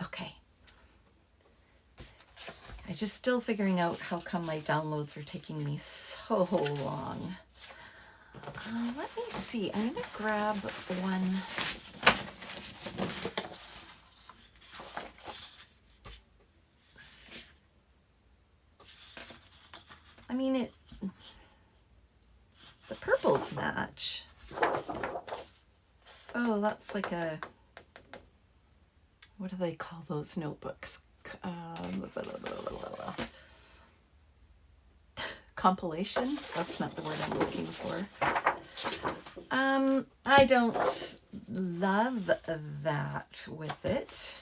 Okay. I'm just still figuring out how come my downloads are taking me so long. Let me see. I'm going to grab one. I mean, the purples match. Oh, that's like a, what do they call those notebooks? Compilation? That's not the word I'm looking for. I don't love that with it.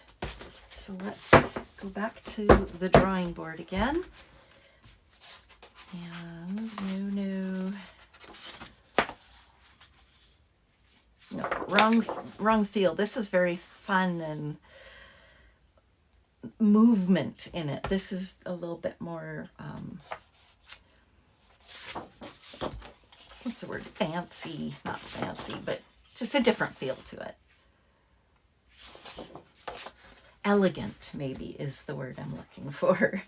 So let's go back to the drawing board again. And no, wrong field. This is very fun and movement in it. This is a little bit more, what's the word? Fancy, not fancy, but just a different feel to it. Elegant, maybe, is the word I'm looking for.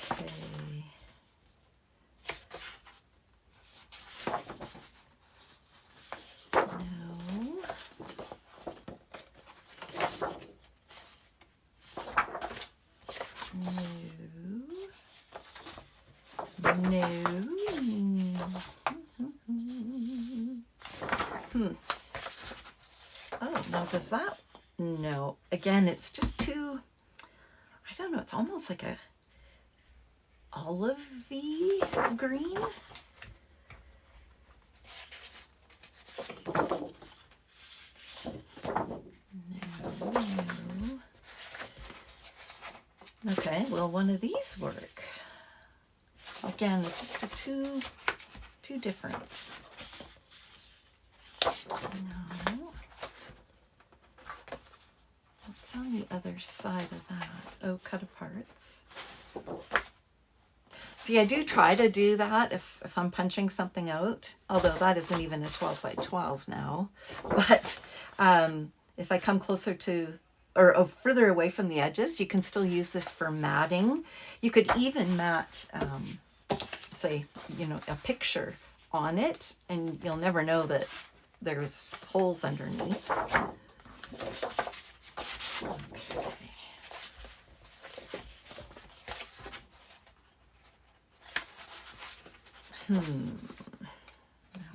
Okay. Oh, now does that? No. Again, it's just too, I don't know, it's almost like a olivey green. No. Okay, will one of these work? Again, just too different. No. What's on the other side of that? Oh, cut aparts. See, I do try to do that if I'm punching something out, although that isn't even a 12 by 12 now. But if I come closer to, or further away from the edges, you can still use this for matting. You could even mat, say, a picture on it, and you'll never know that there's holes underneath. Okay. Now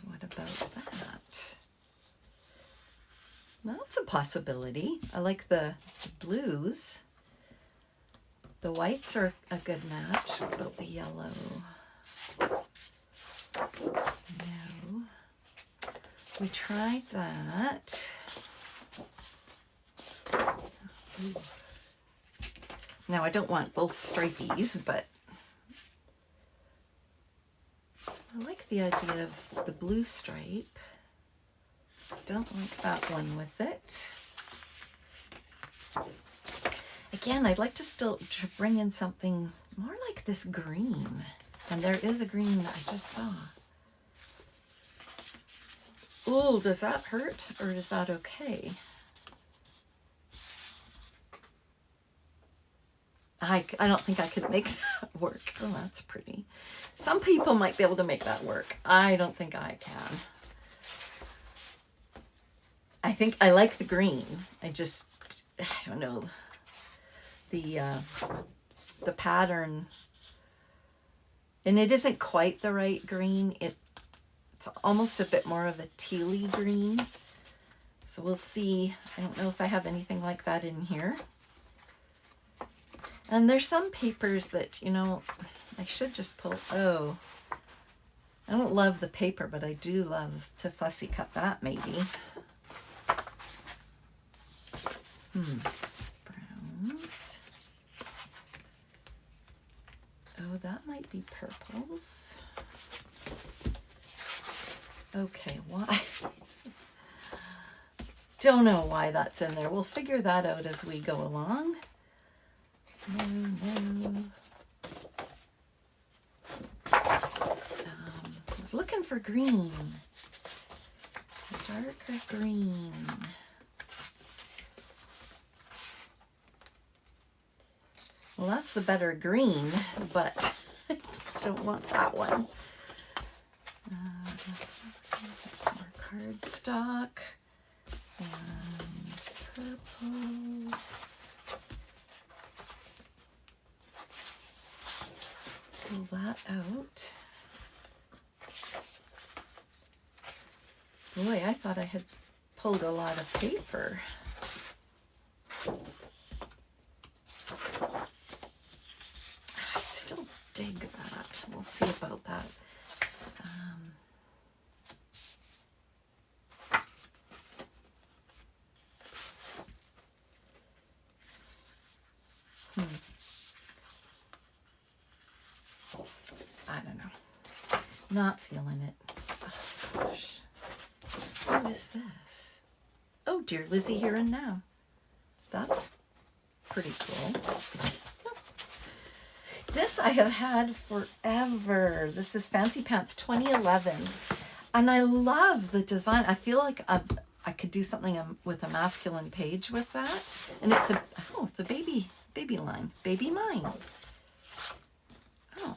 what about that? That's a possibility. I like the blues. The whites are a good match. What about the yellow? No. We tried that. Ooh. Now I don't want both stripies, but I like the idea of the blue stripe. Don't like that one with it. Again, I'd like to still bring in something more like this green. And there is a green that I just saw. Ooh, does that hurt or is that okay? I don't think I could make that work. Oh, that's pretty. Some people might be able to make that work. I don't think I can. I think I like the green. I don't know. The pattern, and it isn't quite the right green. It's almost a bit more of a tealy green. So we'll see. I don't know if I have anything like that in here. And there's some papers that, I should just pull. Oh, I don't love the paper, but I do love to fussy cut that maybe. Browns. Oh, that might be purples. Okay, why? Don't know why that's in there. We'll figure that out as we go along. No. I was looking for green. A darker green. Well, that's the better green, but I don't want that one. More cardstock and purples. Pull that out. Boy, I thought I had pulled a lot of paper. I still dig that. We'll see about that. I don't know. Not feeling it. Oh, gosh. What is this? Oh, Dear Lizzie Here and Now. That's pretty cool. This I have had forever. This is Fancy Pants 2011. And I love the design. I feel like I could do something with a masculine page with that. And it's a baby line. Baby mine. Oh.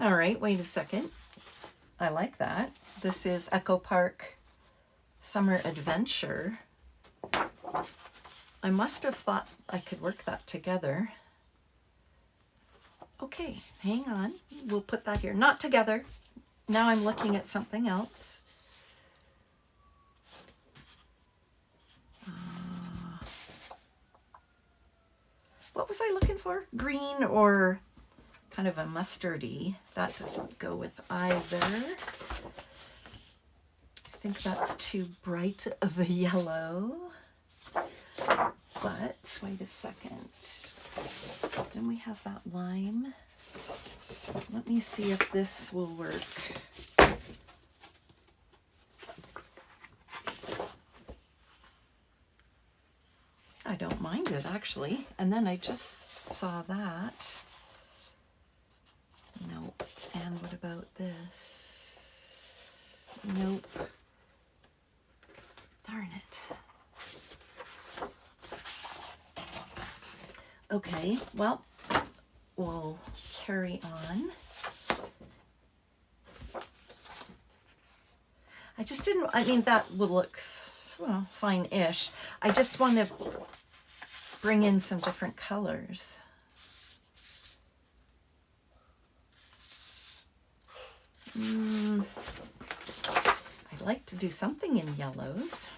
All right, wait a second. I like that. This is Echo Park Summer Adventure. I must have thought I could work that together. Okay, hang on. We'll put that here. Not together. Now I'm looking at something else. What was I looking for? Green or kind of a mustardy. That doesn't go with either. I think that's too bright of a yellow. But wait a second. Then we have that lime. Let me see if this will work. I don't mind it actually. And then I just saw that. Nope. And what about this? Nope. Darn it. Okay, well, we'll carry on. I just didn't, I mean, that will look, well, fine-ish. I just want to bring in some different colors. I'd like to do something in yellows.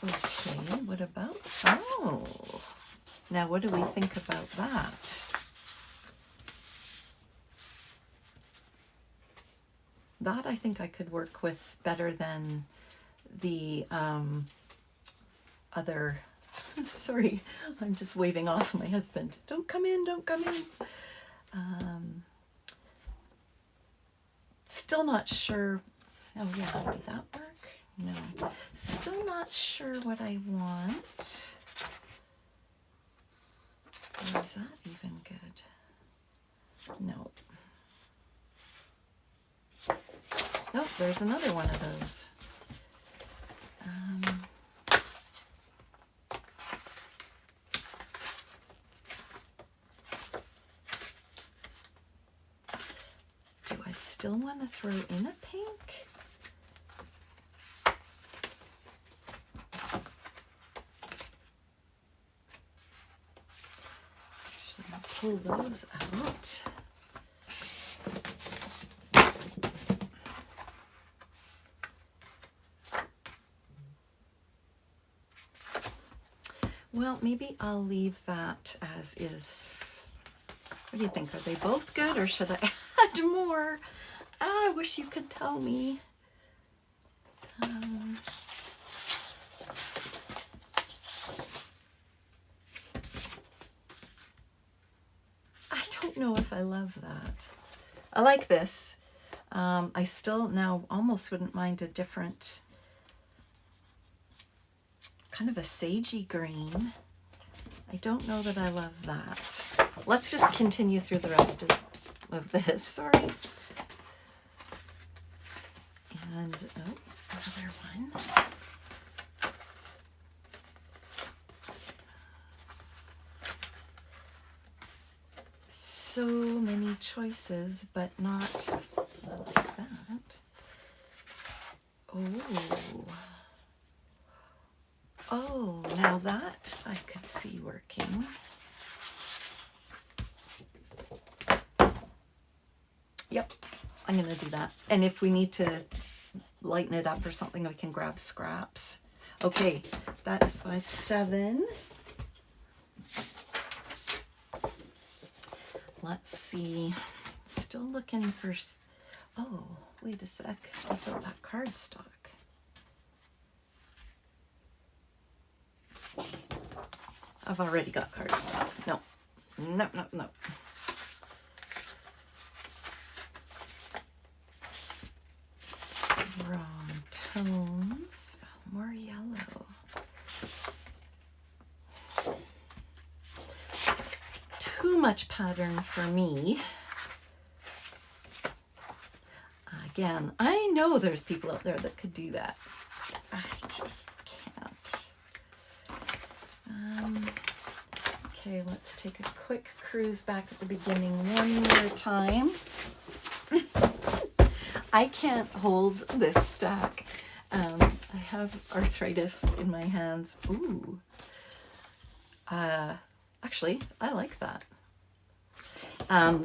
Okay, what about, oh, now what do we think about that? That I think I could work with better than the other, sorry, I'm just waving off my husband. Don't come in, don't come in. Still not sure, oh yeah, did that work? No, still not sure what I want. Or is that even good? No. Oh, there's another one of those. Do I still want to throw in a pink? Should I pull those out? Well, maybe I'll leave that as is. What do you think? Are they both good or should I add more? I wish you could tell me. I don't know if I love that. I like this. I still now almost wouldn't mind a different, kind of a sagey green. I don't know that I love that. Let's just continue through the rest of this. Sorry. And, oh, another one. So many choices, but not like that. Oh. Oh, now that I could see working. Yep, I'm going to do that. And if we need to lighten it up or something, we can grab scraps. Okay, that is 5, 7. Let's see. Still looking for... Oh, wait a sec. I built that cardstock. I've already got cardstock. No. No, no, no. Wrong tones. Oh, more yellow. Too much pattern for me. Again, I know there's people out there that could do that. I just can't. Okay, let's take a quick cruise back at the beginning one more time. I can't hold this stack. I have arthritis in my hands. Ooh. Actually, I like that.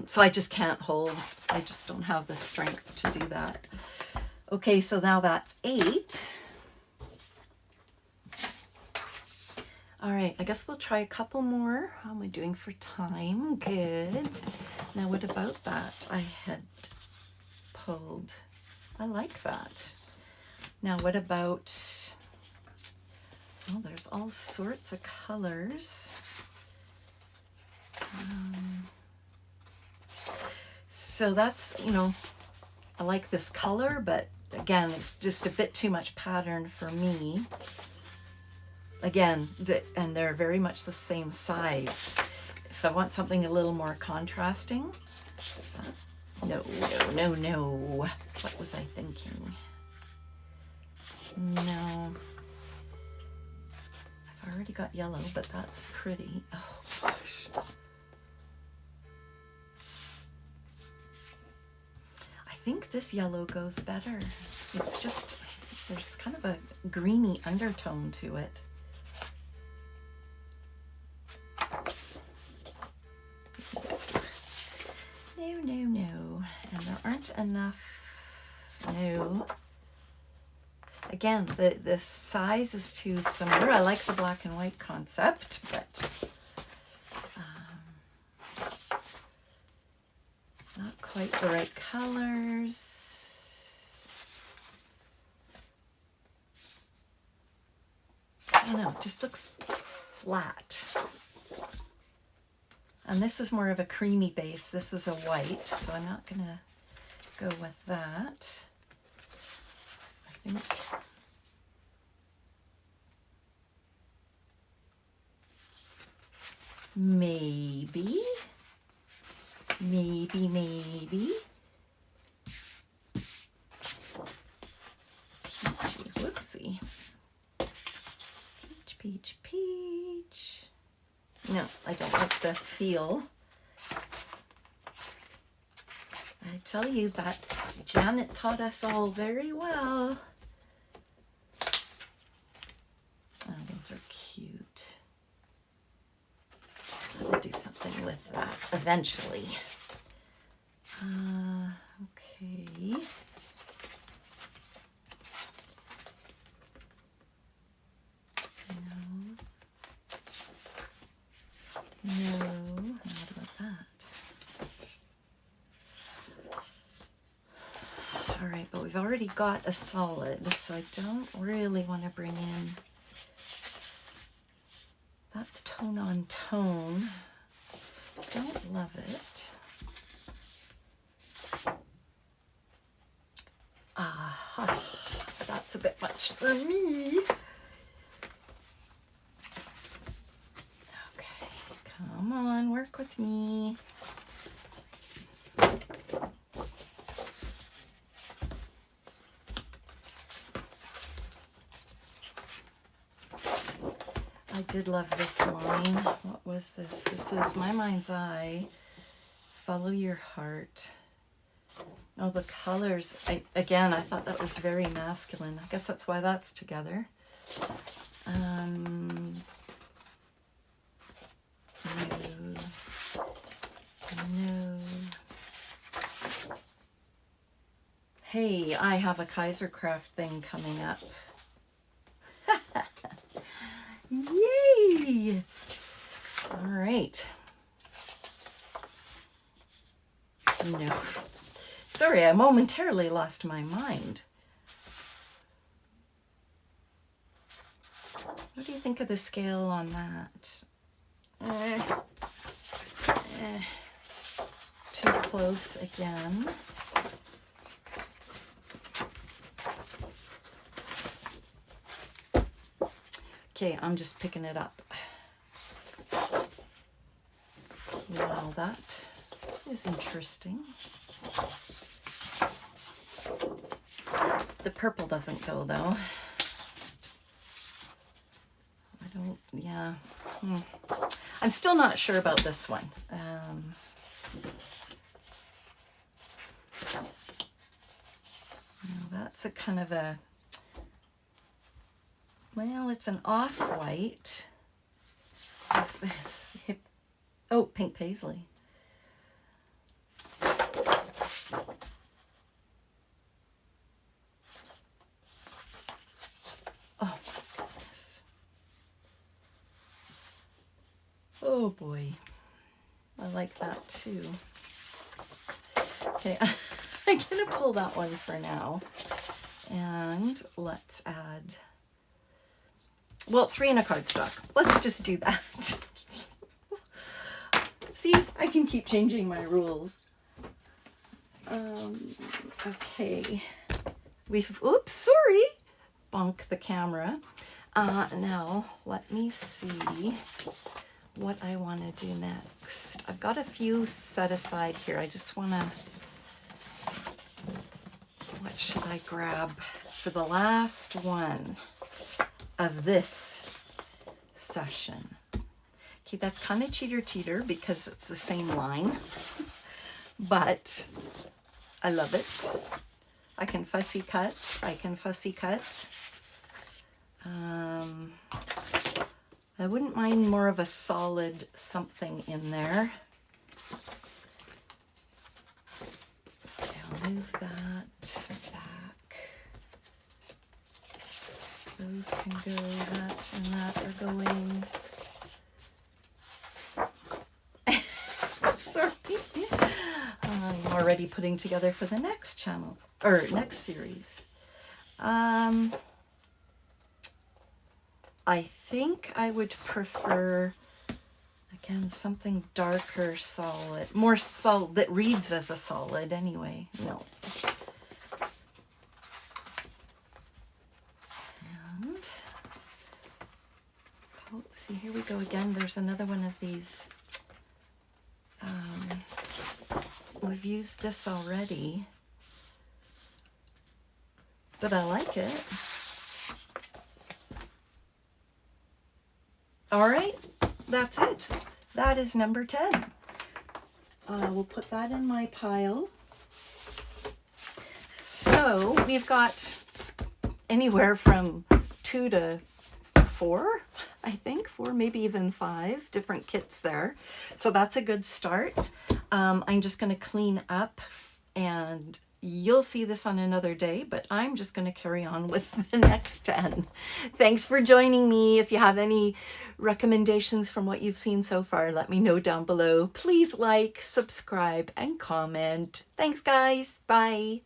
So I just can't hold. I just don't have the strength to do that. Okay, so now that's 8. All right, I guess we'll try a couple more. How am I doing for time? Good. Now what about that? I had pulled. I like that. Now what about, oh, there's all sorts of colors. So that's, you know, I like this color, but again, it's just a bit too much pattern for me. Again, and they're very much the same size. So I want something a little more contrasting. Is that? No, no, no, no. What was I thinking? No. I've already got yellow, but that's pretty. Oh, gosh. I think this yellow goes better. It's just, there's kind of a greeny undertone to it. No, no, no. And there aren't enough. No. Again, the size is too similar. I like the black and white concept, but not quite the right colors. I don't know, it just looks flat. And this is more of a creamy base. This is a white, so I'm not gonna go with that. I think maybe. Peachy, whoopsie. Peach. No, I don't like the feel. I tell you that Janet taught us all very well. Oh, those are cute. I'll do something with that eventually. Okay. No, what about that? All right, but we've already got a solid, so I don't really want to bring in, that's tone on tone. Don't love it. Aha, that's a bit much for me. Come on, work with me. did love this line. What was this? This is My Mind's Eye. Follow your heart. Oh, the colors. Again, I thought that was very masculine. I guess that's why that's together. No. Hey, I have a Kaisercraft thing coming up. Yay! All right. No. Sorry, I momentarily lost my mind. What do you think of the scale on that? Too close again. Okay, I'm just picking it up. Wow, that is interesting. The purple doesn't go though. Yeah. I'm still not sure about this one. That's a kind of a, well, it's an off-white. What's this? Oh, pink paisley. Oh, my goodness. Oh, boy. I like that, too. Okay, I'm going to pull that one for now. And let's add, well, 3 in a cardstock. Let's just do that. See, I can keep changing my rules. Okay. Oops, sorry. Bonk the camera. Now, let me see what I want to do next. I've got a few set aside here. I just want to, what should I grab for the last one of this session? Okay, that's kind of cheater because it's the same line, but I love it. I can fussy cut. I wouldn't mind more of a solid something in there. Okay, I'll move that back. Those can go, that and that are going. Sorry. I'm already putting together for the next channel, or next series. I think I would prefer, again, something darker, solid, more solid, that reads as a solid anyway. No. And, oh, see, here we go again. There's another one of these. We've used this already, but I like it. All right, that's it. That is number 10. We'll put that in my pile. So we've got anywhere from 2 to 4, I think, 4, maybe even 5 different kits there. So that's a good start. I'm just going to clean up, and you'll see this on another day, but I'm just going to carry on with the next 10. Thanks for joining me. If you have any recommendations from what you've seen so far, let me know down below. Please like, subscribe, and comment. Thanks, guys. Bye.